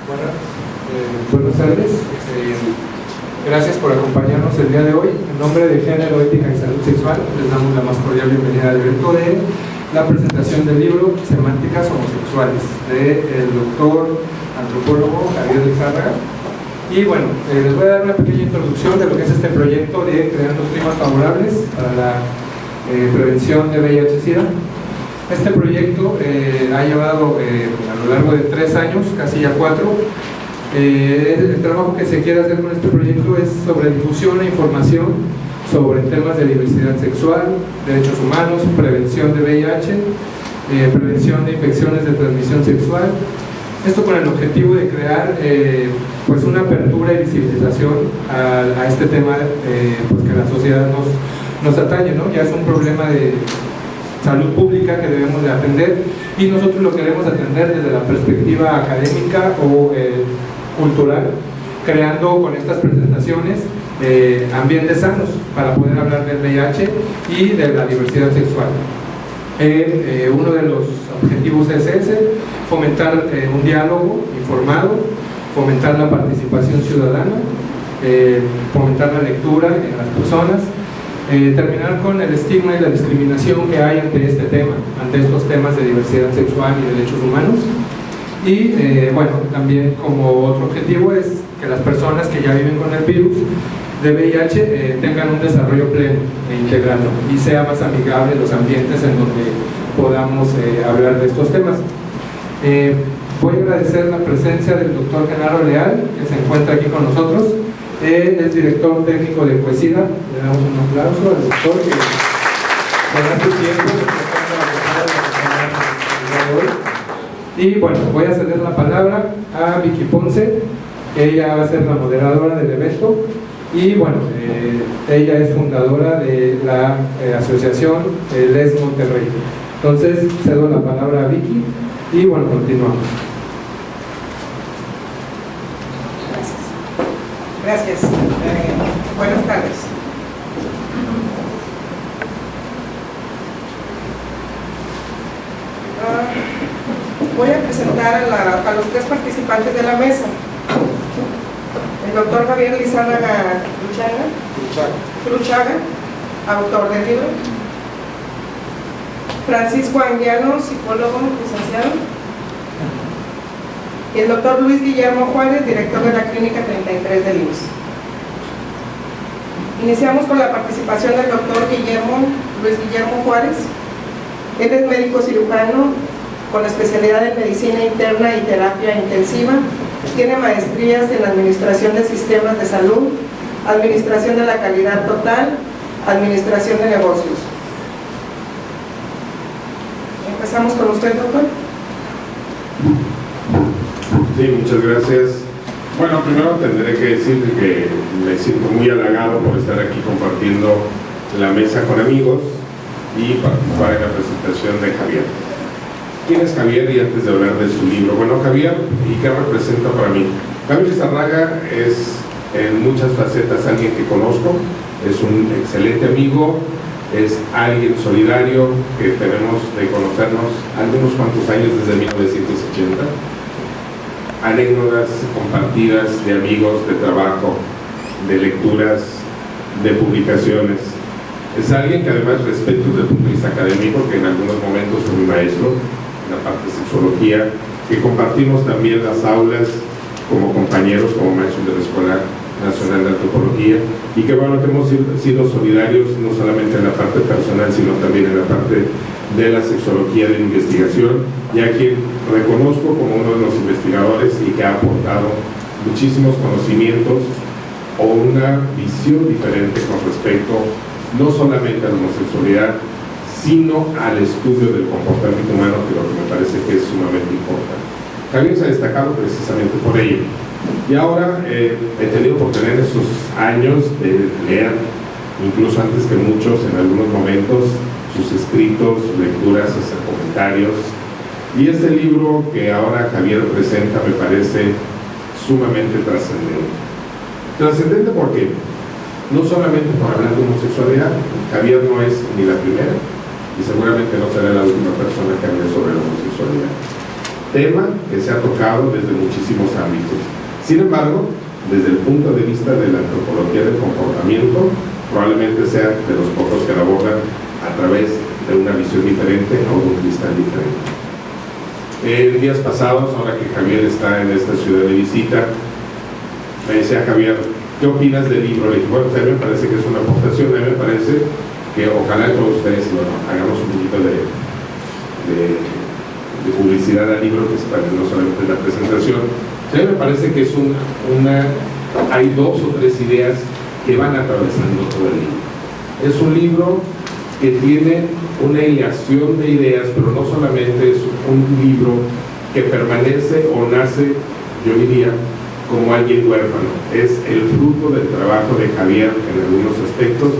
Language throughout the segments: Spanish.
Buenas tardes. Gracias por acompañarnos el día de hoy. En nombre de Género, Ética y Salud Sexual, les damos la más cordial bienvenida al evento de la presentación del libro Semánticas Homosexuales, del doctor antropólogo Javier Lizárraga. Y bueno, les voy a dar una pequeña introducción de lo que es este proyecto de Creando Climas Favorables para la prevención de VIH-Sida. Este proyecto ha llevado a lo largo de 3 años, casi ya 4. El trabajo que se quiere hacer con este proyecto es sobre difusión e información sobre temas de diversidad sexual, derechos humanos, prevención de VIH, prevención de infecciones de transmisión sexual. Esto con el objetivo de crear pues una apertura y visibilización a este tema pues que la sociedad nos atañe, ¿no? Ya es un problema de salud pública que debemos de atender, y nosotros lo queremos atender desde la perspectiva académica o cultural, creando con estas presentaciones ambientes sanos para poder hablar del VIH y de la diversidad sexual. Uno de los objetivos es ese: fomentar un diálogo informado, fomentar la participación ciudadana, fomentar la lectura en las personas, terminar con el estigma y la discriminación que hay ante este tema, ante estos temas de diversidad sexual y derechos humanos. Y bueno, también como otro objetivo es que las personas que ya viven con el virus de VIH tengan un desarrollo pleno e integral, ¿no? Y sea más amigable los ambientes en donde podamos hablar de estos temas. Voy a agradecer la presencia del doctor Genaro Leal, que se encuentra aquí con nosotros. Él es director técnico de Coesida. Le damos un aplauso al doctor que con su tiempo hoy. Y bueno, voy a ceder la palabra a Vicky Ponce. Ella va a ser la moderadora del evento. Y bueno, ella es fundadora de la asociación Les Monterrey. Entonces cedo la palabra a Vicky y bueno, continuamos. Gracias. Buenas tardes. Voy a presentar a los 3 participantes de la mesa. El doctor Javier Lizárraga Cruchaga, autor del libro. Francisco Anguiano, psicólogo licenciado. Y el doctor Luis Guillermo Juárez, director de la Clínica 33 del IMSS. Iniciamos con la participación del doctor Luis Guillermo Juárez. Él es médico cirujano con especialidad en medicina interna y terapia intensiva. Tiene maestrías en administración de sistemas de salud, administración de la calidad total, administración de negocios. Empezamos con usted, doctor. Sí, muchas gracias. Bueno, primero tendré que decir que me siento muy halagado por estar aquí compartiendo la mesa con amigos y participar en la presentación de Javier. ¿Quién es Javier? Y antes de hablar de su libro, bueno, Javier, ¿y qué representa para mí? Javier Lizárraga es en muchas facetas alguien que conozco, es un excelente amigo, es alguien solidario que tenemos de conocernos algunos cuantos años, desde 1980. Anécdotas compartidas de amigos, de trabajo, de lecturas, de publicaciones. Es alguien que además respeto desde el punto de vista académico, que en algunos momentos fue mi maestro en la parte de sexología, que compartimos también las aulas como compañeros, como maestros de la Escuela Nacional de Antropología, y que bueno, que hemos sido solidarios no solamente en la parte personal, sino también en la parte de la sexología de investigación, y a quien reconozco como uno de los investigadores y que ha aportado muchísimos conocimientos o una visión diferente con respecto no solamente a la homosexualidad, sino al estudio del comportamiento humano, que lo que me parece que es sumamente importante. Javier se ha destacado precisamente por ello. Y ahora he tenido oportunidad en estos años de leer, incluso antes que muchos, en algunos momentos, sus escritos, sus lecturas, hacer comentarios. Y este libro que ahora Javier presenta me parece sumamente trascendente. Trascendente porque no solamente por hablar de homosexualidad, Javier no es ni la primera y seguramente no será la última persona que hable sobre la homosexualidad. tema que se ha tocado desde muchísimos ámbitos. Sin embargo, desde el punto de vista de la antropología del comportamiento, probablemente sea de los pocos que la abordan a través de una visión diferente o de un cristal diferente. En días pasados, ahora que Javier está en esta ciudad de visita, me decía Javier, ¿qué opinas del libro? Le dije, bueno, pues a mí me parece que es una aportación, a mí me parece que ojalá todos ustedes hagamos un poquito de publicidad al libro, que es para no solamente la presentación. A mí me parece que es hay dos o tres ideas que van atravesando todo el libro. Es un libro que tiene una hilación de ideas, pero no solamente es un libro que permanece o nace, yo diría, como alguien huérfano. Es el fruto del trabajo de Javier en algunos aspectos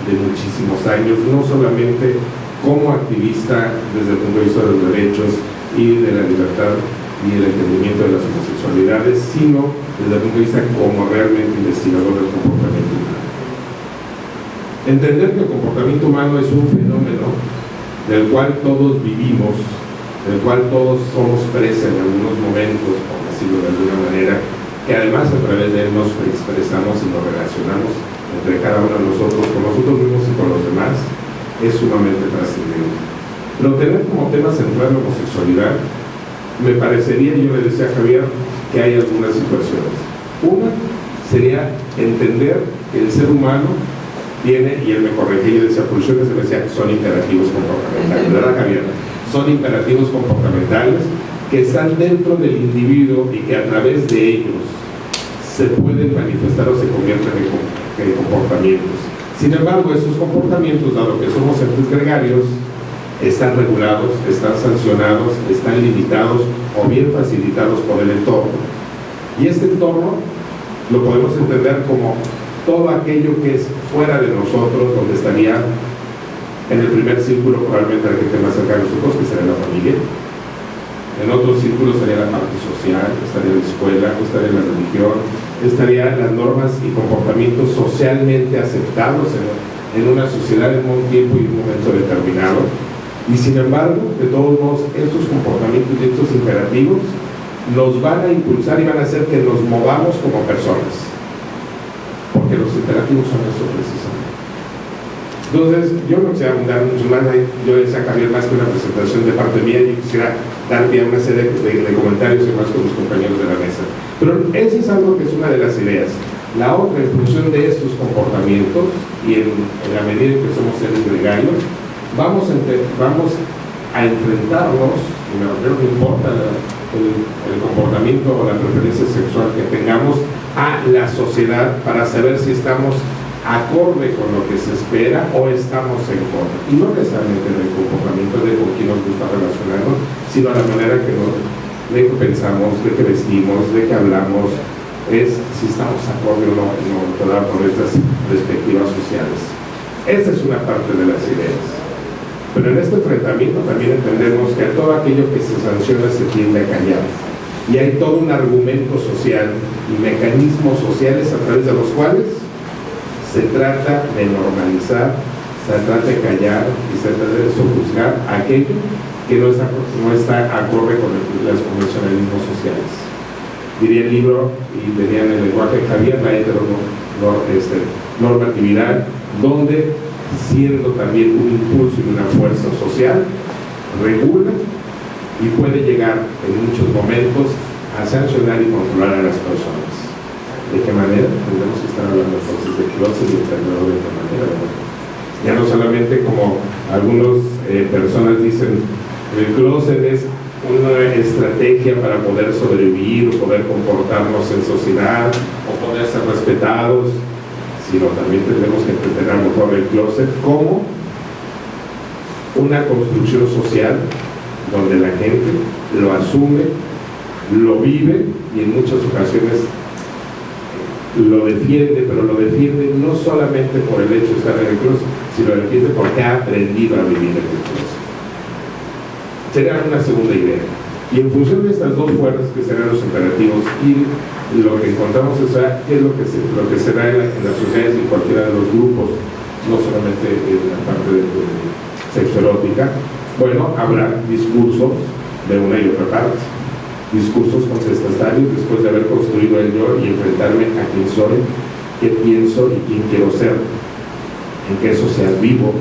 de muchísimos años, no solamente como activista desde el punto de vista de los derechos y de la libertad y el entendimiento de las homosexualidades, sino desde el punto de vista como realmente investigador del comportamiento humano. Entender que el comportamiento humano es un fenómeno del cual todos vivimos, del cual todos somos presa en algunos momentos, por decirlo de alguna manera, que además a través de él nos expresamos y nos relacionamos entre cada uno de nosotros, con nosotros mismos y con los demás, es sumamente trascendente. Pero tener como tema central la homosexualidad, me parecería, yo le decía a Javier, que hay algunas situaciones. Una sería entender que el ser humano tiene, y él me corregía, yo decía, pulsiones, me decía, son imperativos comportamentales, ¿verdad, Javier? Son imperativos comportamentales que están dentro del individuo y que a través de ellos se pueden manifestar o se convierten en comportamientos. Sin embargo, esos comportamientos, dado que somos entes gregarios, están regulados, están sancionados, están limitados o bien facilitados por el entorno. Y este entorno lo podemos entender como todo aquello que es fuera de nosotros, donde estaría en el primer círculo probablemente la gente más cercana a nosotros, que sería la familia. En otros círculos estaría la parte social, estaría la escuela, estaría la religión, estarían las normas y comportamientos socialmente aceptados en una sociedad en un tiempo y un momento determinado. Y sin embargo, de todos modos, estos comportamientos y estos imperativos nos van a impulsar y van a hacer que nos movamos como personas, porque los imperativos son eso precisamente. Entonces, yo no quisiera abundar mucho más, yo le decía a Javier, más que una presentación de parte mía, yo quisiera dar pie a una serie de comentarios y más con los compañeros de la mesa. Pero eso es algo que es una de las ideas. La otra, en función de estos comportamientos y en la medida en que somos seres gregarios, vamos a enfrentarnos, y me refiero, no importa el comportamiento o la preferencia sexual que tengamos, a la sociedad para saber si estamos acorde con lo que se espera o estamos en contra. Y no necesariamente en el comportamiento de con quién nos gusta relacionarnos, sino a la manera de que pensamos, de que vestimos, de que hablamos, es si estamos acorde o no con estas perspectivas sociales. Esa es una parte de las ideas. Pero en este enfrentamiento también entendemos que a todo aquello que se sanciona se tiende a callar. Y hay todo un argumento social y mecanismos sociales a través de los cuales se trata de normalizar, se trata de callar y se trata de sojuzgar aquello que no está acorde con los convencionalismos sociales. Diría el libro, y tenía en el lenguaje de Javier, la heteronormatividad, donde, siendo también un impulso y una fuerza social, regula y puede llegar en muchos momentos a sancionar y controlar a las personas. ¿De qué manera? Tendremos que estar hablando entonces de closet y entrenador de qué manera, ¿verdad? Ya no solamente como algunas personas dicen, el closet es una estrategia para poder sobrevivir o poder comportarnos en sociedad o poder ser respetados, sino también tendremos que entender a lo mejor el closet como una construcción social donde la gente lo asume, lo vive y en muchas ocasiones lo defiende, pero lo defiende no solamente por el hecho de estar en el closet, sino lo defiende porque ha aprendido a vivir en el closet. Sería una segunda idea. Y en función de estas dos fuerzas que serán los imperativos y lo que encontramos es qué es lo que será en las sociedades y en cualquiera de los grupos, no solamente en la parte de sexoerótica, bueno, habrá discursos de una y otra parte. discursos contestatarios después de haber construido el yo y enfrentarme a quién soy, qué pienso y quién quiero ser, en qué sociedad vivo.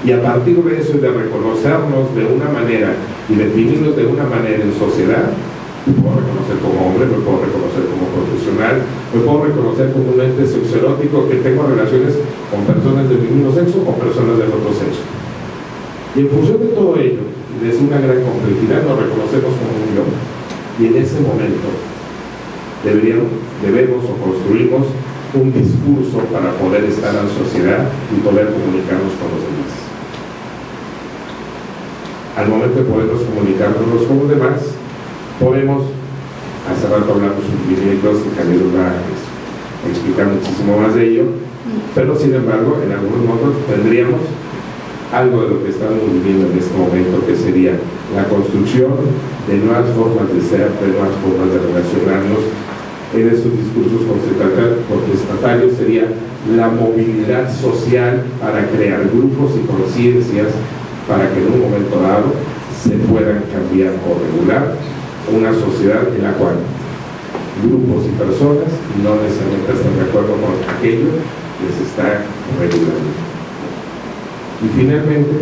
Y a partir de eso y de reconocernos de una manera y definirnos de una manera en sociedad, me puedo reconocer como hombre, me puedo reconocer como profesional, me puedo reconocer como un ente sexoerótico que tengo relaciones con personas del mismo sexo o personas del otro sexo. Y en función de todo ello, desde una gran complejidad, nos reconocemos como un yo. Y en ese momento debemos o construimos un discurso para poder estar en sociedad y poder comunicarnos con los demás. Al momento de podernos comunicarnos con los demás, podemos, hace rato hablamos un poquito, y Javier va a explicar muchísimo más de ello, pero sin embargo, en algunos momentos tendríamos algo de lo que estamos viviendo en este momento, que sería la construcción de nuevas formas de ser, de nuevas formas de relacionarnos. En estos discursos contestatarios sería la movilidad social para crear grupos y conciencias para que en un momento dado se puedan cambiar o regular una sociedad en la cual grupos y personas no necesariamente están de acuerdo con aquello que se está regulando. Y finalmente,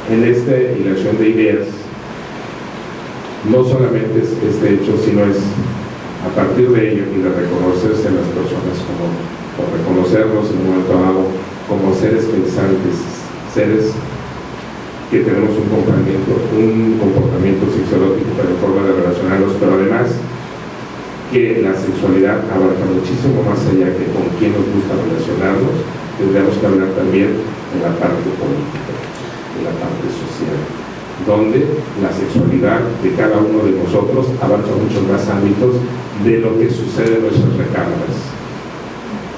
en esta hilación de ideas, no solamente es este hecho, sino es a partir de ello y de reconocerse a las personas o reconocernos en un momento dado como seres pensantes, seres que tenemos un comportamiento sexoerótico para forma de relacionarnos, pero además que la sexualidad abarca muchísimo más allá que con quién nos gusta relacionarnos. Tendríamos que hablar también de la parte política, de la parte social, donde la sexualidad de cada uno de nosotros abarca muchos más ámbitos de lo que sucede en nuestras recámaras.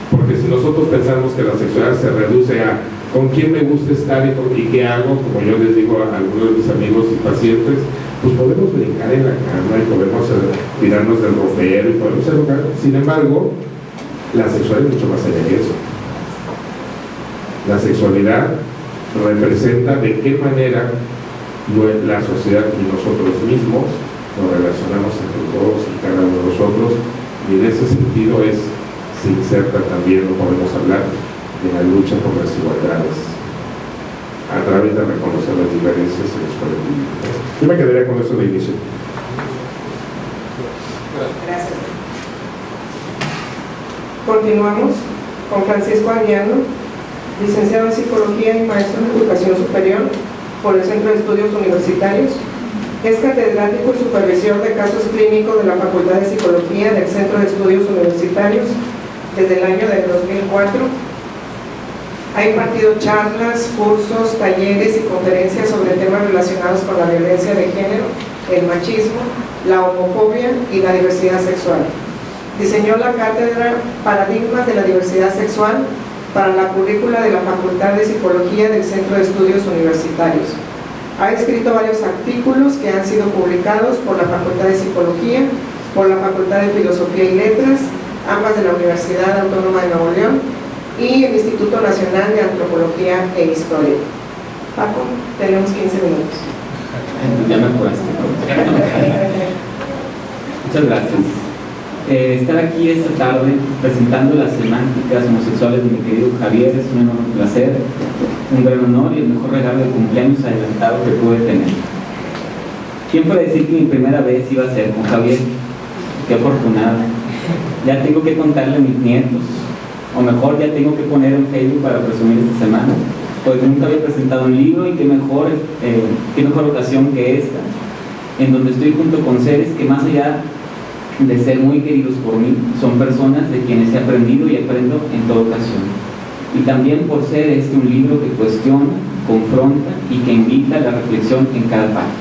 Porque si nosotros pensamos que la sexualidad se reduce a con quién me gusta estar y qué hago, como yo les digo a algunos de mis amigos y pacientes, pues podemos brincar en la cama y podemos tirarnos del ropero y podemos hacer lo que hago. Sin embargo, la sexualidad es mucho más allá de eso. La sexualidad representa de qué manera la sociedad y nosotros mismos nos relacionamos entre todos y cada uno de nosotros, y en ese sentido se inserta también, no podemos hablar de la lucha por las igualdades a través de reconocer las diferencias en los colectivos. Yo me quedaría con eso de inicio. Gracias. Continuamos con Francisco Anguiano, licenciado en Psicología y maestro en Educación Superior por el Centro de Estudios Universitarios. Es catedrático y supervisor de casos clínicos de la Facultad de Psicología del Centro de Estudios Universitarios desde el año de 2004. Ha impartido charlas, cursos, talleres y conferencias sobre temas relacionados con la violencia de género, el machismo, la homofobia y la diversidad sexual. Diseñó la cátedra Paradigmas de la Diversidad Sexual para la currícula de la Facultad de Psicología del Centro de Estudios Universitarios. Ha escrito varios artículos que han sido publicados por la Facultad de Psicología, por la Facultad de Filosofía y Letras, ambas de la Universidad Autónoma de Nuevo León, y el Instituto Nacional de Antropología e Historia. Paco, tenemos 15 minutos. Ya me apuraste. Muchas gracias. Estar aquí esta tarde presentando las semánticas homosexuales de mi querido Javier es un enorme placer, un gran honor y el mejor regalo de cumpleaños adelantado que pude tener. ¿Quién puede decir que mi primera vez iba a ser con Javier? Qué afortunado. Ya tengo que contarle a mis nietos, o mejor ya tengo que poner en Facebook para presumir esta semana, porque nunca había presentado un libro y qué mejor ocasión que esta, en donde estoy junto con seres que más allá de ser muy queridos por mí, son personas de quienes he aprendido y aprendo en toda ocasión. Y también por ser un libro que cuestiona, confronta y que invita a la reflexión en cada parte.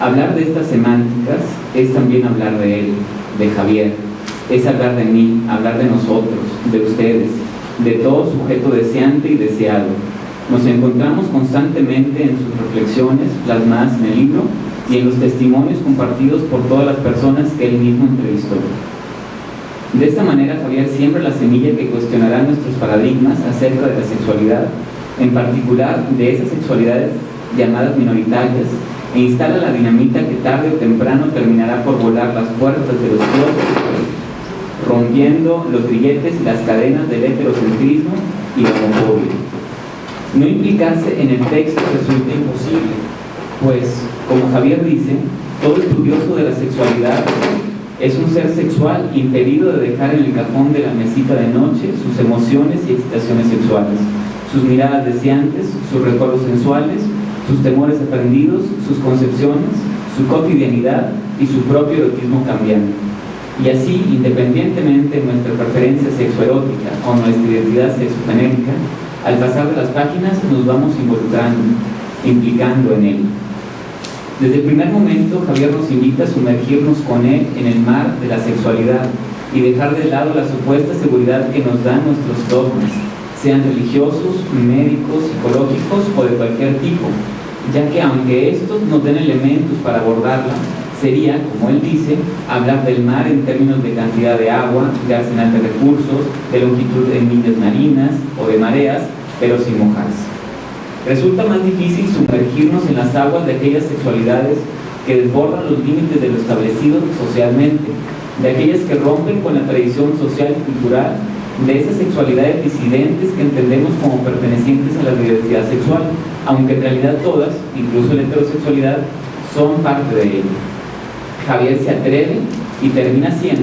Hablar de estas semánticas es también hablar de él, de Javier, es hablar de mí, hablar de nosotros, de ustedes, de todo sujeto deseante y deseado. Nos encontramos constantemente en sus reflexiones plasmadas en el libro y en los testimonios compartidos por todas las personas que él mismo entrevistó. De esta manera, Javier siembra la semilla que cuestionará nuestros paradigmas acerca de la sexualidad, en particular de esas sexualidades llamadas minoritarias, e instala la dinamita que tarde o temprano terminará por volar las puertas de los closets, rompiendo los grilletes y las cadenas del heterocentrismo y la homofobia. No implicarse en el texto resulta imposible, pues, como Javier dice, todo estudioso de la sexualidad es un ser sexual impedido de dejar en el cajón de la mesita de noche sus emociones y excitaciones sexuales, sus miradas deseantes, sus recuerdos sensuales, sus temores aprendidos, sus concepciones, su cotidianidad y su propio erotismo cambiante. Y así, independientemente de nuestra preferencia sexoerótica o nuestra identidad sexogenérica, al pasar de las páginas nos vamos involucrando, implicando en él. Desde el primer momento, Javier nos invita a sumergirnos con él en el mar de la sexualidad y dejar de lado la supuesta seguridad que nos dan nuestros dogmas, sean religiosos, médicos, psicológicos o de cualquier tipo, ya que aunque estos nos den elementos para abordarla, sería, como él dice, hablar del mar en términos de cantidad de agua, de arsenal de recursos, de longitud de millas marinas o de mareas, pero sin mojarse. Resulta más difícil sumergirnos en las aguas de aquellas sexualidades que desbordan los límites de lo establecido socialmente, de aquellas que rompen con la tradición social y cultural, de esas sexualidades disidentes que entendemos como pertenecientes a la diversidad sexual, aunque en realidad todas, incluso la heterosexualidad, son parte de ella. Javier se atreve y termina siendo,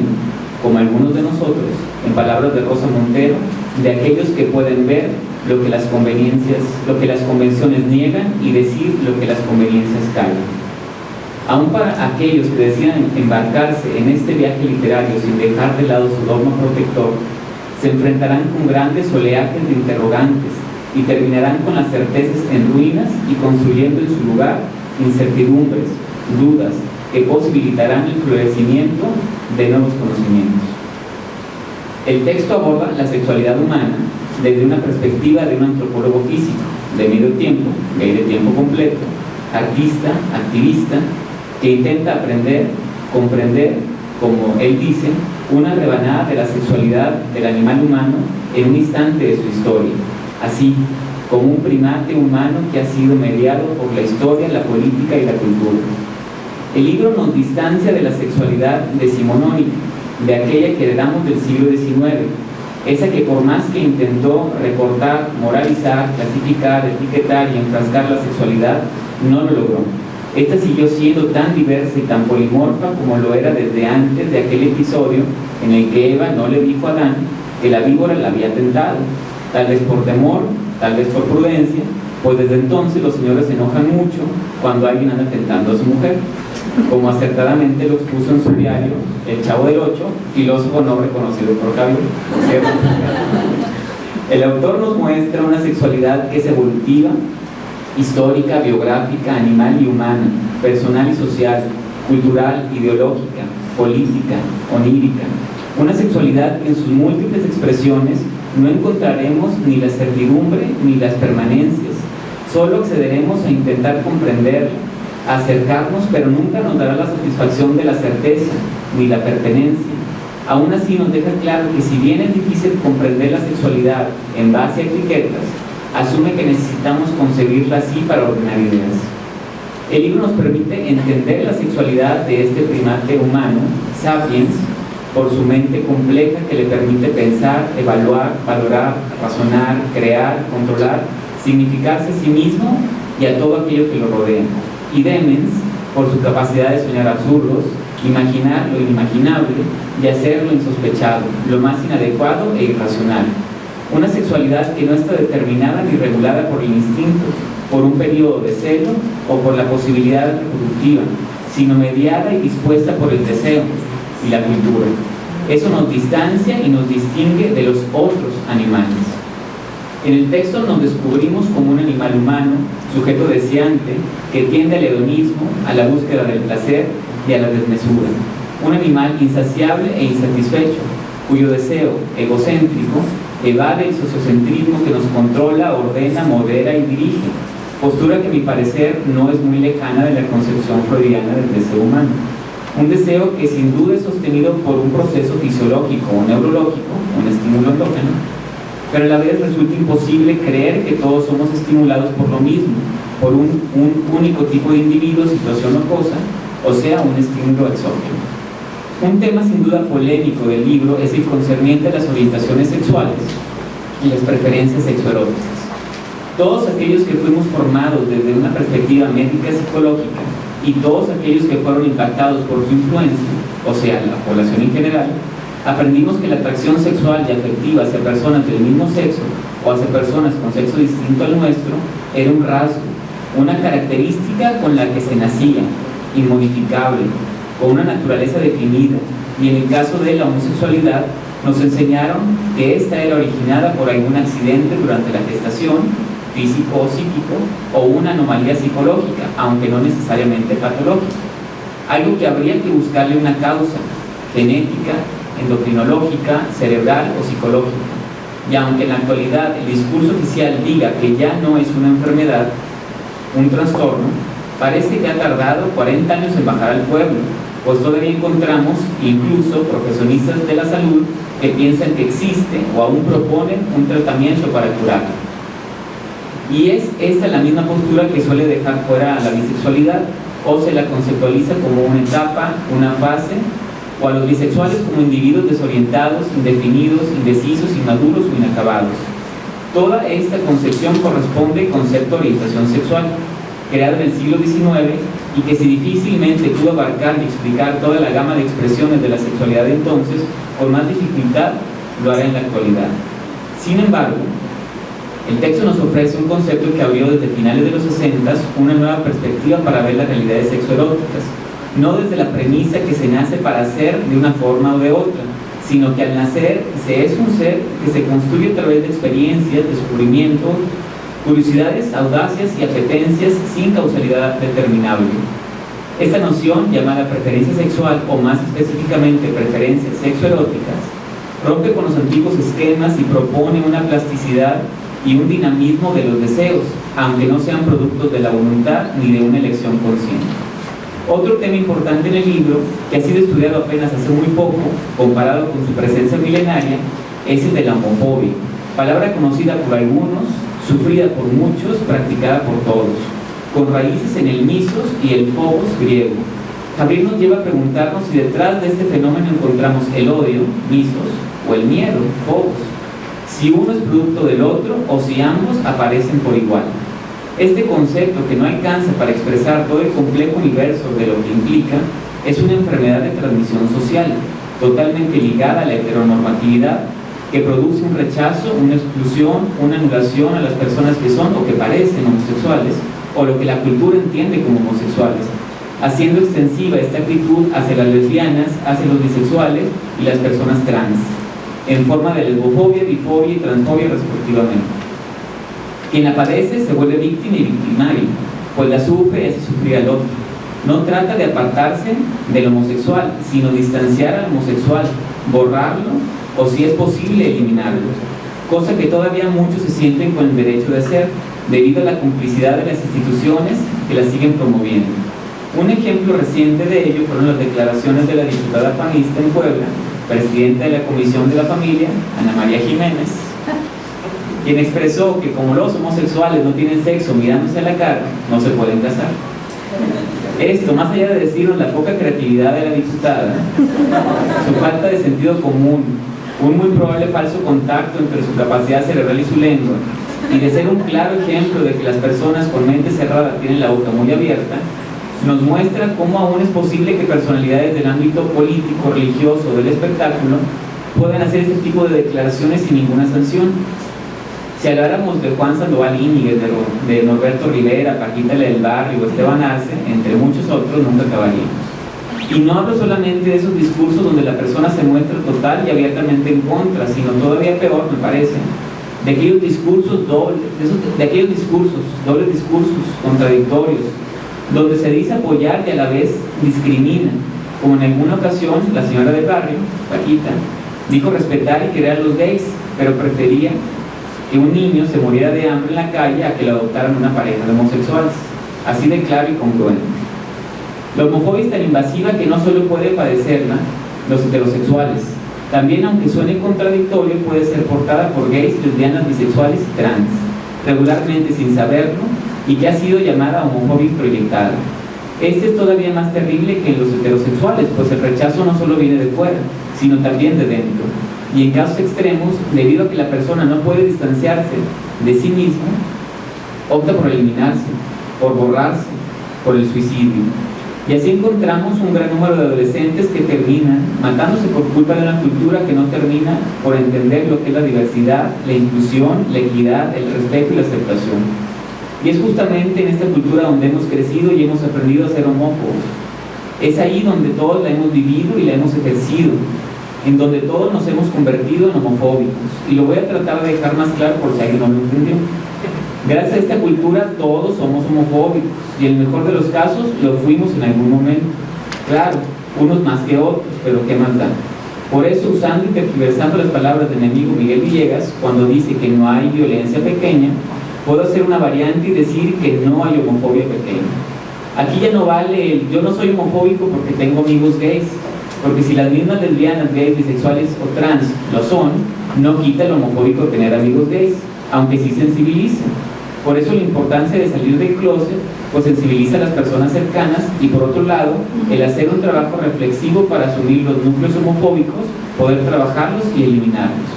como algunos de nosotros, en palabras de Rosa Montero, de aquellos que pueden ver lo que las convenciones niegan y decir lo que las conveniencias callan. Aún para aquellos que decidan embarcarse en este viaje literario sin dejar de lado su dogma protector, se enfrentarán con grandes oleajes de interrogantes y terminarán con las certezas en ruinas y construyendo en su lugar incertidumbres, dudas, que posibilitarán el florecimiento de nuevos conocimientos. El texto aborda la sexualidad humana desde una perspectiva de un antropólogo físico, de medio tiempo, gay de tiempo completo, artista, activista, que intenta aprender, comprender, como él dice, una rebanada de la sexualidad del animal humano en un instante de su historia, así como un primate humano que ha sido mediado por la historia, la política y la cultura. El libro nos distancia de la sexualidad decimonónica, de aquella que heredamos del siglo XIX, esa que por más que intentó recortar, moralizar, clasificar, etiquetar y enfrascar la sexualidad, no lo logró. Esta siguió siendo tan diversa y tan polimorfa como lo era desde antes de aquel episodio en el que Eva no le dijo a Adán que la víbora la había tentado, tal vez por temor, tal vez por prudencia, pues desde entonces los señores se enojan mucho cuando alguien anda tentando a su mujer, como acertadamente lo expuso en su diario El Chavo del Ocho, filósofo no reconocido por Javier, ¿cierto? El autor nos muestra una sexualidad que es evolutiva, histórica, biográfica, animal y humana, personal y social, cultural, ideológica, política, onírica. Una sexualidad que en sus múltiples expresiones no encontraremos ni la certidumbre ni las permanencias. Solo accederemos a intentar comprenderla, a acercarnos, pero nunca nos dará la satisfacción de la certeza ni la pertenencia. Aún así nos deja claro que si bien es difícil comprender la sexualidad en base a etiquetas, asume que necesitamos concebirla así para ordenar ideas. El libro nos permite entender la sexualidad de este primate humano, sapiens, por su mente compleja que le permite pensar, evaluar, valorar, razonar, crear, controlar, significarse a sí mismo y a todo aquello que lo rodea. Y demens, por su capacidad de soñar absurdos, imaginar lo inimaginable y hacer lo insospechado, lo más inadecuado e irracional. Una sexualidad que no está determinada ni regulada por el instinto, por un periodo de celo o por la posibilidad reproductiva, sino mediada y dispuesta por el deseo y la cultura. Eso nos distancia y nos distingue de los otros animales. En el texto nos descubrimos como un animal humano, sujeto deseante, que tiende al hedonismo, a la búsqueda del placer y a la desmesura. Un animal insaciable e insatisfecho, cuyo deseo egocéntrico evade el sociocentrismo que nos controla, ordena, modera y dirige, postura que a mi parecer no es muy lejana de la concepción freudiana del deseo humano. Un deseo que sin duda es sostenido por un proceso fisiológico o neurológico, un estímulo endógeno, pero a la vez resulta imposible creer que todos somos estimulados por lo mismo, por un único tipo de individuo, situación o cosa, o sea, un estímulo exógeno. Un tema sin duda polémico del libro es el concerniente a las orientaciones sexuales y las preferencias sexoeróticas. Todos aquellos que fuimos formados desde una perspectiva médica psicológica y todos aquellos que fueron impactados por su influencia, o sea, la población en general, aprendimos que la atracción sexual y afectiva hacia personas del mismo sexo o hacia personas con sexo distinto al nuestro era un rasgo, una característica con la que se nacía, inmodificable, con una naturaleza definida, y en el caso de la homosexualidad nos enseñaron que esta era originada por algún accidente durante la gestación, físico o psíquico, o una anomalía psicológica, aunque no necesariamente patológica. Algo que habría que buscarle una causa genética, endocrinológica, cerebral o psicológica. Y aunque en la actualidad el discurso oficial diga que ya no es una enfermedad, un trastorno, parece que ha tardado 40 años en bajar al pueblo, pues todavía encontramos incluso profesionistas de la salud que piensan que existe o aún proponen un tratamiento para curarlo. Y es esta la misma postura que suele dejar fuera a la bisexualidad, o se la conceptualiza como una etapa, una fase, o a los bisexuales como individuos desorientados, indefinidos, indecisos, inmaduros o inacabados. Toda esta concepción corresponde al concepto de orientación sexual, creado en el siglo XIX y que si difícilmente pudo abarcar y explicar toda la gama de expresiones de la sexualidad de entonces, con más dificultad lo hará en la actualidad. Sin embargo, el texto nos ofrece un concepto que abrió desde finales de los 60 una nueva perspectiva para ver las realidades sexoeróticas, no desde la premisa que se nace para ser de una forma o de otra, sino que al nacer se es un ser que se construye a través de experiencias, descubrimientos, curiosidades, audacias y apetencias sin causalidad determinable. Esta noción, llamada preferencia sexual o más específicamente preferencias sexoeróticas, rompe con los antiguos esquemas y propone una plasticidad y un dinamismo de los deseos, aunque no sean productos de la voluntad ni de una elección consciente. Otro tema importante en el libro, que ha sido estudiado apenas hace muy poco, comparado con su presencia milenaria, es el de la homofobia, palabra conocida por algunos, sufrida por muchos, practicada por todos, con raíces en el misos y el phobos griego. Gabriel nos lleva a preguntarnos si detrás de este fenómeno encontramos el odio, misos, o el miedo, phobos, si uno es producto del otro o si ambos aparecen por igual. Este concepto, que no alcanza para expresar todo el complejo universo de lo que implica, es una enfermedad de transmisión social, totalmente ligada a la heteronormatividad, que produce un rechazo, una exclusión, una anulación a las personas que son o que parecen homosexuales, o lo que la cultura entiende como homosexuales, haciendo extensiva esta actitud hacia las lesbianas, hacia los bisexuales y las personas trans, en forma de lesbofobia, bifobia y transfobia respectivamente. Quien la padece se vuelve víctima y victimario, pues la sufre y hace sufrir al otro. No trata de apartarse del homosexual, sino distanciar al homosexual, borrarlo o, si es posible, eliminarlo, cosa que todavía muchos se sienten con el derecho de hacer, debido a la complicidad de las instituciones que la siguen promoviendo. Un ejemplo reciente de ello fueron las declaraciones de la diputada panista en Puebla, presidenta de la Comisión de la Familia, Ana María Jiménez, quien expresó que como los homosexuales no tienen sexo mirándose a la cara, no se pueden casar. Esto, más allá de decirnos la poca creatividad de la diputada, su falta de sentido común, un muy probable falso contacto entre su capacidad cerebral y su lengua, y de ser un claro ejemplo de que las personas con mente cerrada tienen la boca muy abierta, nos muestra cómo aún es posible que personalidades del ámbito político, religioso o del espectáculo puedan hacer este tipo de declaraciones sin ninguna sanción. Si habláramos de Juan Sandoval Íñiguez, de Norberto Rivera, Paquita del Barrio o Esteban Arce, entre muchos otros, nunca acabaríamos. Y no hablo solamente de esos discursos donde la persona se muestra total y abiertamente en contra, sino todavía peor, me parece, de aquellos discursos dobles, dobles discursos contradictorios, donde se dice apoyar y a la vez discrimina, como en alguna ocasión la señora del barrio, Paquita, dijo respetar y querer a los gays, pero prefería que un niño se muriera de hambre en la calle a que lo adoptaran una pareja de homosexuales, así de claro y congruente. La homofobia es tan invasiva que no solo puede padecerla los heterosexuales, también, aunque suene contradictorio, puede ser portada por gays, lesbianas, bisexuales y trans, regularmente sin saberlo, y que ha sido llamada homofobia proyectada. Este es todavía más terrible que en los heterosexuales, pues el rechazo no solo viene de fuera, sino también de dentro. Y en casos extremos, debido a que la persona no puede distanciarse de sí mismo, opta por eliminarse, por borrarse, por el suicidio. Y así encontramos un gran número de adolescentes que terminan matándose por culpa de una cultura que no termina por entender lo que es la diversidad, la inclusión, la equidad, el respeto y la aceptación. Y es justamente en esta cultura donde hemos crecido y hemos aprendido a ser homófobos. Es ahí donde todos la hemos vivido y la hemos ejercido, en donde todos nos hemos convertido en homofóbicos. Y lo voy a tratar de dejar más claro por si alguien no lo entendió. Gracias a esta cultura todos somos homofóbicos y en el mejor de los casos lo fuimos en algún momento. Claro, unos más que otros, pero ¿qué más da? Por eso, usando y tergiversando las palabras de mi amigo Miguel Villegas, cuando dice que no hay violencia pequeña, puedo hacer una variante y decir que no hay homofobia pequeña. Aquí ya no vale el yo no soy homofóbico porque tengo amigos gays, porque si las mismas lesbianas, gays, bisexuales o trans lo son, no quita el homofóbico tener amigos gays, aunque sí sensibiliza. Por eso la importancia de salir del closet, pues sensibiliza a las personas cercanas, y por otro lado, el hacer un trabajo reflexivo para asumir los núcleos homofóbicos, poder trabajarlos y eliminarlos.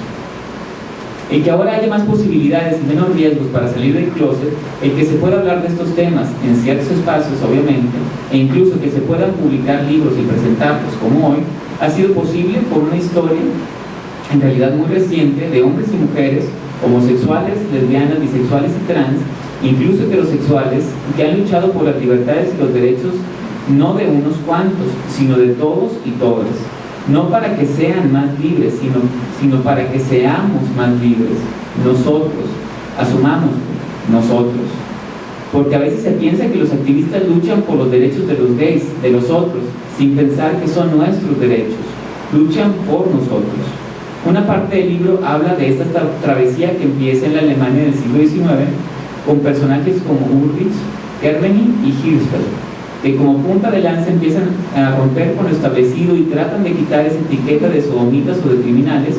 El que ahora haya más posibilidades y menos riesgos para salir del closet, el que se pueda hablar de estos temas en ciertos espacios, obviamente, e incluso que se puedan publicar libros y presentarlos como hoy, ha sido posible por una historia, en realidad muy reciente, de hombres y mujeres, homosexuales, lesbianas, bisexuales y trans, incluso heterosexuales, que han luchado por las libertades y los derechos no de unos cuantos, sino de todos y todas. No para que sean más libres, sino para que seamos más libres. Nosotros, asumamos nosotros. Porque a veces se piensa que los activistas luchan por los derechos de los gays, de los otros, sin pensar que son nuestros derechos. Luchan por nosotros. Una parte del libro habla de esta travesía que empieza en la Alemania del siglo XIX, con personajes como Ulrich, Kerbening y Hirschfeld, que como punta de lanza empiezan a romper con lo establecido y tratan de quitar esa etiqueta de sodomitas o de criminales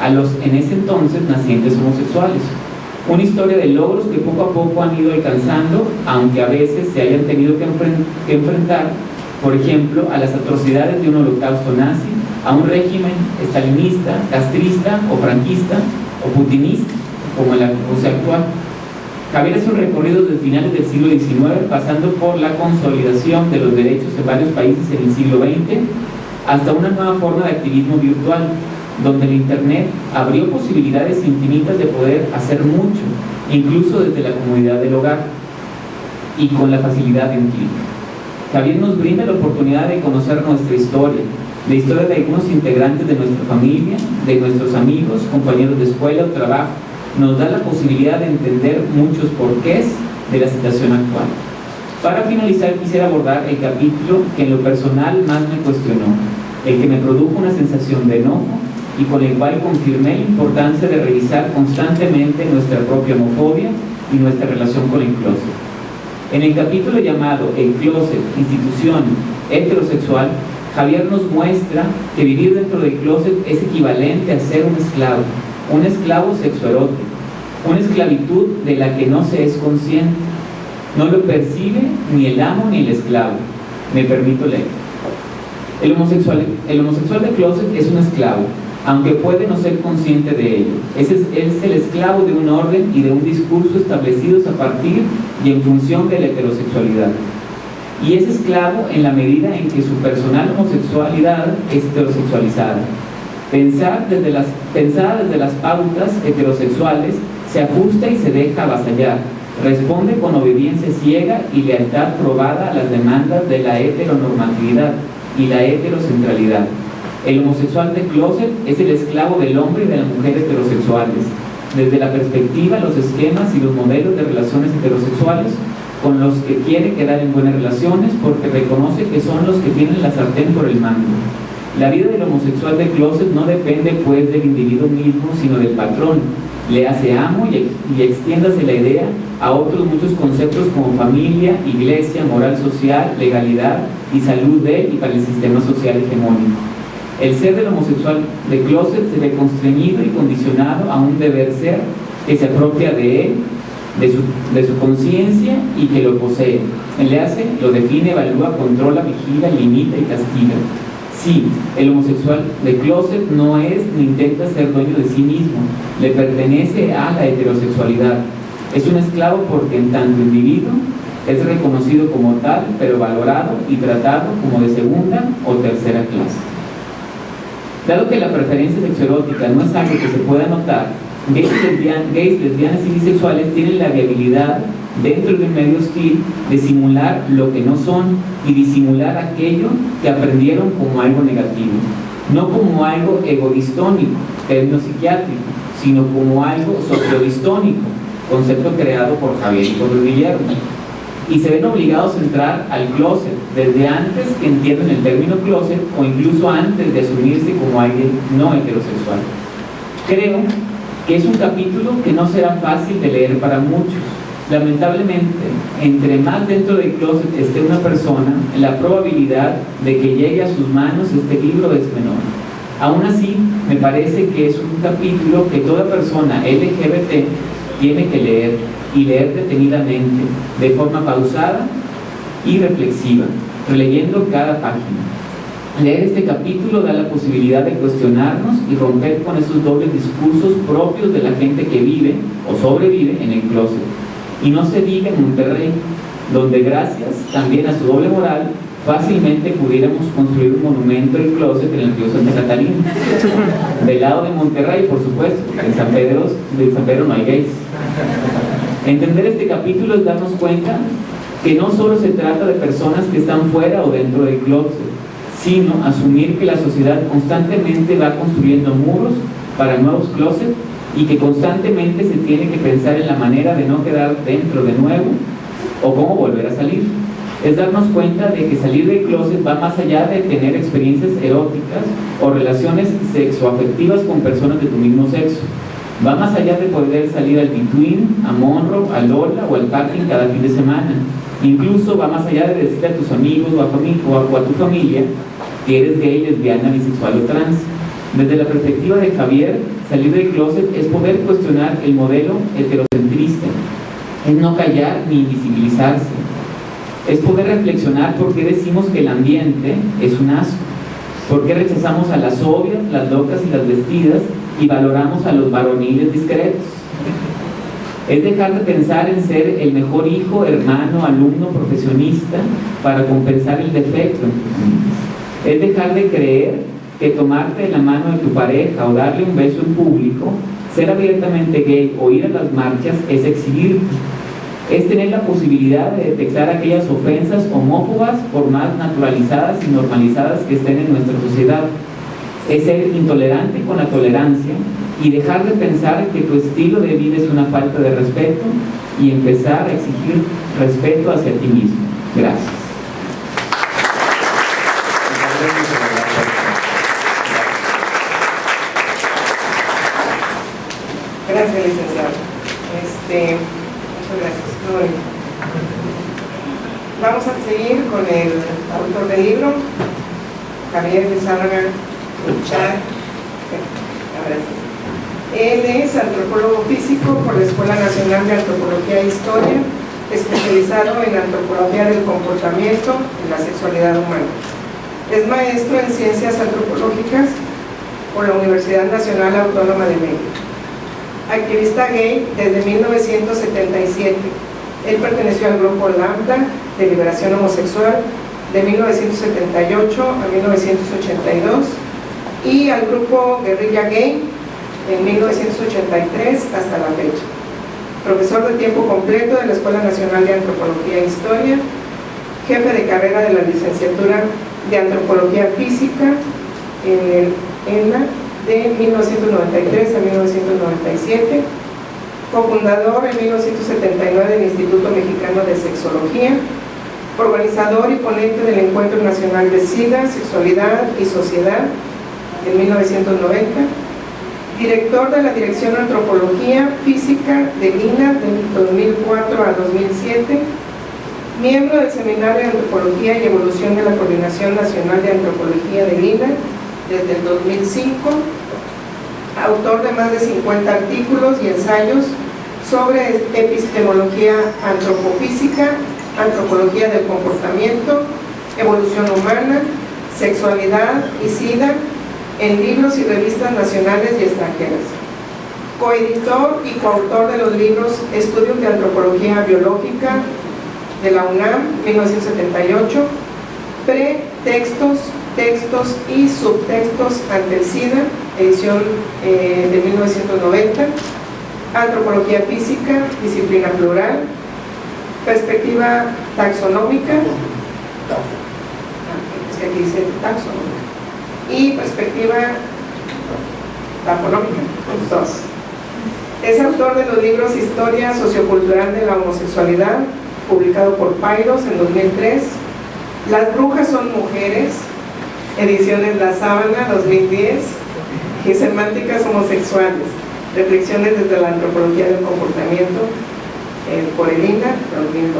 a los en ese entonces nacientes homosexuales. Una historia de logros que poco a poco han ido alcanzando, aunque a veces se hayan tenido que enfrentar, por ejemplo, a las atrocidades de un holocausto nazi, a un régimen estalinista, castrista o franquista o putinista, como en la Rusia actual. Javier hace un recorrido desde finales del siglo XIX, pasando por la consolidación de los derechos en varios países en el siglo XX, hasta una nueva forma de activismo virtual, donde el Internet abrió posibilidades infinitas de poder hacer mucho, incluso desde la comodidad del hogar y con la facilidad de un clic. Javier nos brinda la oportunidad de conocer nuestra historia, la historia de algunos integrantes de nuestra familia, de nuestros amigos, compañeros de escuela o trabajo. Nos da la posibilidad de entender muchos porqués de la situación actual. Para finalizar, quisiera abordar el capítulo que en lo personal más me cuestionó, el que me produjo una sensación de enojo y con el cual confirmé la importancia de revisar constantemente nuestra propia homofobia y nuestra relación con el closet. En el capítulo llamado El closet, institución heterosexual, Javier nos muestra que vivir dentro del closet es equivalente a ser un esclavo sexoerótico, una esclavitud de la que no se es consciente. No lo percibe ni el amo ni el esclavo. Me permito leer. El homosexual de closet es un esclavo, aunque puede no ser consciente de ello. Es el esclavo de un orden y de un discurso establecidos a partir y en función de la heterosexualidad. Y es esclavo en la medida en que su personal homosexualidad es heterosexualizada. Pensada desde las pautas heterosexuales, se ajusta y se deja avasallar. Responde con obediencia ciega y lealtad probada a las demandas de la heteronormatividad y la heterocentralidad. El homosexual de closet es el esclavo del hombre y de las mujeres heterosexuales, desde la perspectiva, los esquemas y los modelos de relaciones heterosexuales con los que quiere quedar en buenas relaciones porque reconoce que son los que tienen la sartén por el mango. La vida del homosexual de closet no depende pues del individuo mismo, sino del patrón. Le hace amo y extiéndase la idea a otros muchos conceptos como familia, iglesia, moral social, legalidad y salud de y para el sistema social hegemónico. El ser del homosexual de closet se ve constreñido y condicionado a un deber ser que se apropia de él de su conciencia y que lo posee. Le hace, lo define, evalúa, controla, vigila, limita y castiga. Sí, el homosexual de closet no es ni intenta ser dueño de sí mismo, le pertenece a la heterosexualidad. Es un esclavo porque en tanto individuo es reconocido como tal, pero valorado y tratado como de segunda o tercera clase. Dado que la preferencia sexoerótica no es algo que se pueda notar, gays, lesbianas y bisexuales tienen la viabilidad dentro de un medio hostil de simular lo que no son y disimular aquello que aprendieron como algo negativo, no como algo egodistónico, término psiquiátrico, sino como algo sociodistónico, concepto creado por Javier y por Guillermo. Y se ven obligados a entrar al closet desde antes que entiendan el término closet o incluso antes de asumirse como alguien no heterosexual. Creo que es un capítulo que no será fácil de leer para muchos. Lamentablemente, entre más dentro del closet esté una persona, la probabilidad de que llegue a sus manos este libro es menor. Aún así, me parece que es un capítulo que toda persona LGBT tiene que leer, y leer detenidamente, de forma pausada y reflexiva, releyendo cada página. Leer este capítulo da la posibilidad de cuestionarnos y romper con esos dobles discursos propios de la gente que vive o sobrevive en el closet. Y no se diga en Monterrey, donde gracias también a su doble moral, fácilmente pudiéramos construir un monumento del closet en el río Santa Catarina. Del lado de Monterrey, por supuesto, en San Pedro no hay gays. Entender este capítulo es darnos cuenta que no solo se trata de personas que están fuera o dentro del closet, sino asumir que la sociedad constantemente va construyendo muros para nuevos closets y que constantemente se tiene que pensar en la manera de no quedar dentro de nuevo o cómo volver a salir. Es darnos cuenta de que salir del closet va más allá de tener experiencias eróticas o relaciones sexoafectivas con personas de tu mismo sexo. Va más allá de poder salir al Between, a Monroe, a Lola o al parking cada fin de semana. Incluso va más allá de decirle a tus amigos o a tu familia que eres gay, lesbiana, bisexual o trans. Desde la perspectiva de Javier, salir del closet es poder cuestionar el modelo heterocentrista, es no callar ni invisibilizarse, es poder reflexionar por qué decimos que el ambiente es un asco, por qué rechazamos a las obvias, las locas y las vestidas y valoramos a los varoniles discretos. Es dejar de pensar en ser el mejor hijo, hermano, alumno, profesionista para compensar el defecto en tus familias. Es dejar de creer que tomarte de la mano de tu pareja o darle un beso en público, ser abiertamente gay o ir a las marchas es exhibirte. Es tener la posibilidad de detectar aquellas ofensas homófobas por más naturalizadas y normalizadas que estén en nuestra sociedad. Es ser intolerante con la tolerancia y dejar de pensar que tu estilo de vida es una falta de respeto y empezar a exigir respeto hacia ti mismo. Gracias. Gracias, licenciado. Muchas gracias. Muy bien. Vamos a seguir con el autor del libro, Javier Lizárraga Uchar. Él es antropólogo físico por la Escuela Nacional de Antropología e Historia, especializado en antropología del comportamiento y la sexualidad humana. Es maestro en ciencias antropológicas por la Universidad Nacional Autónoma de México. Activista gay desde 1977. Él perteneció al grupo Lambda de Liberación Homosexual de 1978 a 1982 y al grupo Guerrilla Gay en 1983 hasta la fecha. Profesor de tiempo completo de la Escuela Nacional de Antropología e Historia, jefe de carrera de la licenciatura de Antropología Física en ENA de 1993 a 1997, cofundador en 1979 del Instituto Mexicano de Sexología, organizador y ponente del Encuentro Nacional de SIDA, Sexualidad y Sociedad en 1990, director de la Dirección de Antropología Física de INA de 2004 a 2007, miembro del Seminario de Antropología y Evolución de la Coordinación Nacional de Antropología de INA desde el 2005, autor de más de 50 artículos y ensayos sobre epistemología antropofísica, antropología del comportamiento, evolución humana, sexualidad y SIDA en libros y revistas nacionales y extranjeras. Coeditor y coautor de los libros Estudios de Antropología Biológica de la UNAM, 1978, Pretextos, Textos y Subtextos ante el SIDA, edición de 1990, Antropología Física, Disciplina Plural, Perspectiva Taxonómica, es que aquí dice taxonómica, y Perspectiva Tafonómica, los dos. Es autor de los libros Historia Sociocultural de la Homosexualidad, publicado por Paidos en 2003, Las Brujas son Mujeres, ediciones La Sábana, 2010, y Semánticas Homosexuales, Reflexiones desde la Antropología del Comportamiento, por el INA, 2002.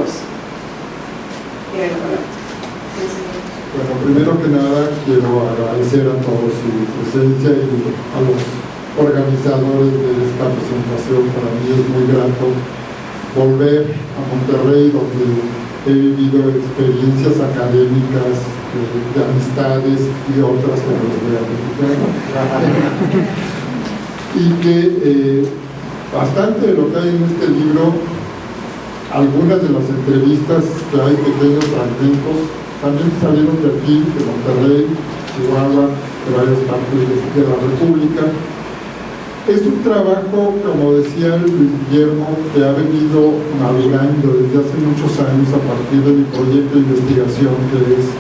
Bueno, primero que nada quiero agradecer a todos su presencia y a los organizadores de esta presentación. Para mí es muy grato volver a Monterrey, donde he vivido experiencias académicas, de amistades y otras que no les voy a platicar. Y que bastante de lo que hay en este libro, algunas de las entrevistas que hay, pequeños fragmentos, también salieron de aquí, de Monterrey, Chihuahua, de varias partes de la República. Es un trabajo, como decía Luis Guillermo, que ha venido madurando desde hace muchos años a partir de mi proyecto de investigación, que es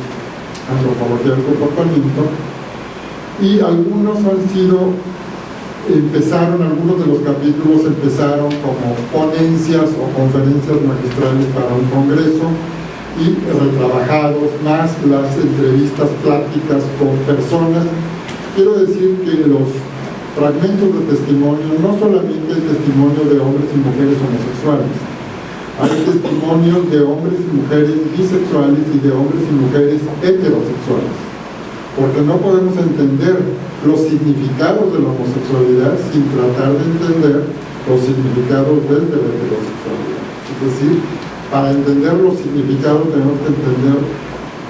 Antropología del Comportamiento, y algunos algunos de los capítulos empezaron como ponencias o conferencias magistrales para un congreso, y retrabajados, más las entrevistas, pláticas con personas. Quiero decir que los fragmentos de testimonio no solamente es testimonio de hombres y mujeres homosexuales, hay testimonios de hombres y mujeres bisexuales y de hombres y mujeres heterosexuales, porque no podemos entender los significados de la homosexualidad sin tratar de entender los significados desde la heterosexualidad. Es decir, para entender los significados tenemos que entender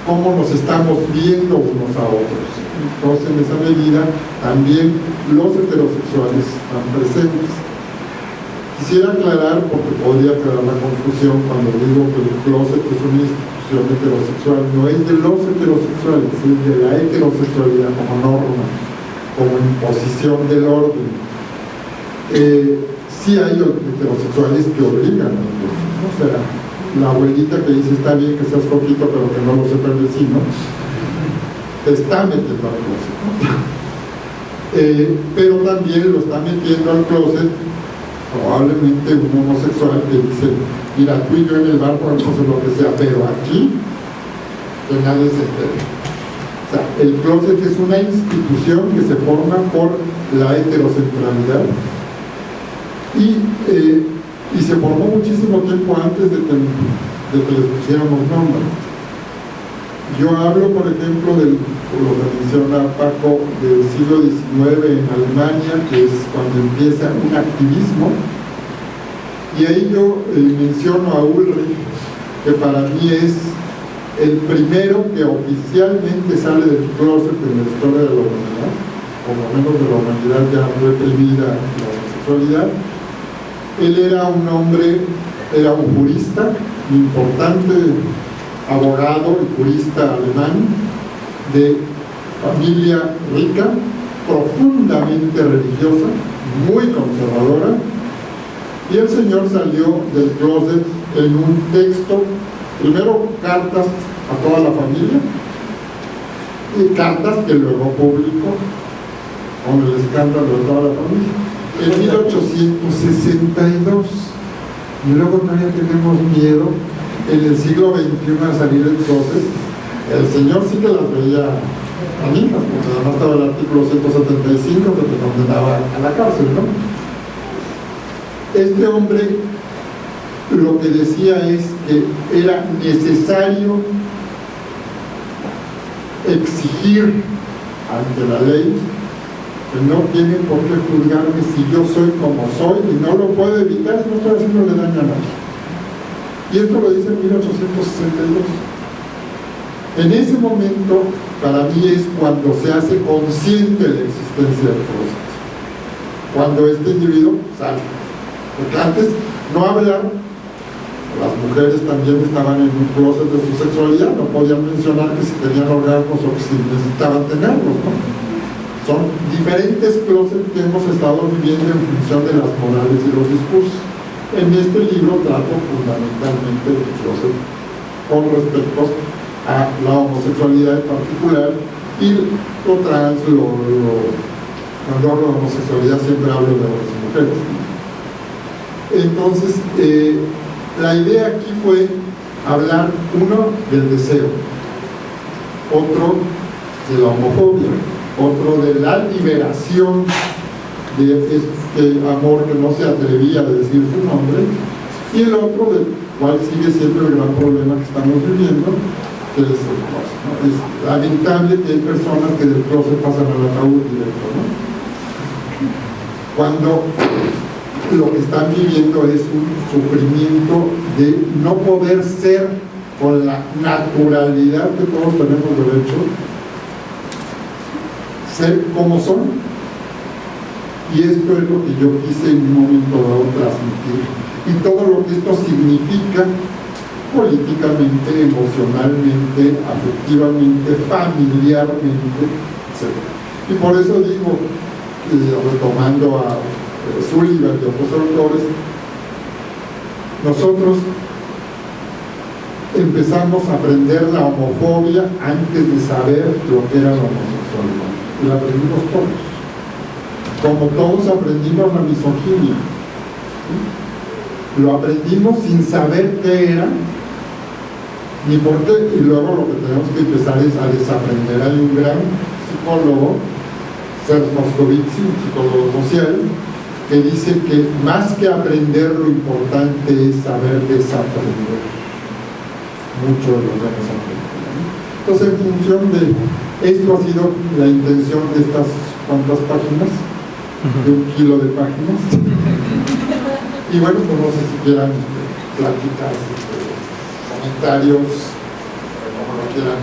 cómo nos estamos viendo unos a otros. Entonces, en esa medida, también los heterosexuales están presentes. Quisiera aclarar, porque podría quedar la confusión cuando digo que el closet es una institución heterosexual, no es de los heterosexuales, es de la heterosexualidad como norma, como imposición del orden. Sí hay heterosexuales que obligan a los, o sea, la abuelita que dice está bien que seas coquito pero que no lo sepa el vecino, te está metiendo al closet, ¿no? Pero también lo está metiendo al closet probablemente un homosexual que dice, mira, tú y yo en el bar podemos hacer lo que sea, pero aquí que nadie se entere. O sea, el closet es una institución que se forma por la heterosexualidad y se formó muchísimo tiempo antes de que les pusiéramos nombre. Yo hablo, por ejemplo, lo que menciona Paco, del siglo XIX en Alemania, que es cuando empieza un activismo, y ahí yo menciono a Ulrich, que para mí es el primero que oficialmente sale del closet en la historia de la humanidad, por lo menos de la humanidad ya reprimida la homosexualidad. Él era un hombre, era un jurista, importante abogado y jurista alemán, de familia rica, profundamente religiosa, muy conservadora, y el señor salió del closet en un texto, primero cartas a toda la familia, y cartas que luego publicó con el escándalo de toda la familia. En 1862, y luego todavía tenemos miedo en el siglo XXI a salir del closet. El señor sí que las veía amigas, porque además estaba el artículo 175 que te condenaba a la cárcel, ¿no? Este hombre lo que decía es que era necesario exigir ante la ley que no tiene por qué juzgarme si yo soy como soy y no lo puedo evitar y no estoy haciéndole daño a nadie. Y esto lo dice en 1862. En ese momento, para mí es cuando se hace consciente la existencia del closet. Cuando este individuo sale. Porque antes no hablar, las mujeres también estaban en un closet de su sexualidad, no podían mencionar que si tenían orgasmos o que si necesitaban tenerlos, ¿no? Son diferentes closets que hemos estado viviendo en función de las morales y los discursos. En este libro trato fundamentalmente del closet con respecto a la homosexualidad en particular y lo trans, cuando hablo de homosexualidad siempre hablo de hombres y mujeres. Entonces, la idea aquí fue hablar, uno, del deseo, otro de la homofobia, otro de la liberación de este amor que no se atrevía a decir su nombre, y el otro, del cual sigue siendo el gran problema que estamos viviendo, que es el closet, ¿no? Es lamentable que hay personas que del closet pasan al ataúd directo, ¿no? Cuando lo que están viviendo es un sufrimiento de no poder ser con la naturalidad que todos tenemos derecho, ser como son. Y esto es lo que yo quise en un momento dado transmitir. Y todo lo que esto significa políticamente, emocionalmente, afectivamente, familiarmente, etc. Y por eso digo, retomando a Sullivan y otros autores, nosotros empezamos a aprender la homofobia antes de saber lo que era la homosexualidad. Y la aprendimos todos. Como todos aprendimos la misoginia. ¿Sí? Lo aprendimos sin saber qué era ni por qué, y luego lo que tenemos que empezar es a desaprender. Hay un gran psicólogo, Serge Moscovici, un psicólogo social, que dice que más que aprender, lo importante es saber desaprender mucho de lo que hemos aprendido, ¿no? Entonces, en función de esto ha sido la intención de estas cuantas páginas, de 1 kilo de páginas. Y bueno, pues no sé si quieran pláticas, comentarios, como lo quieran.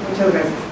Muchas gracias.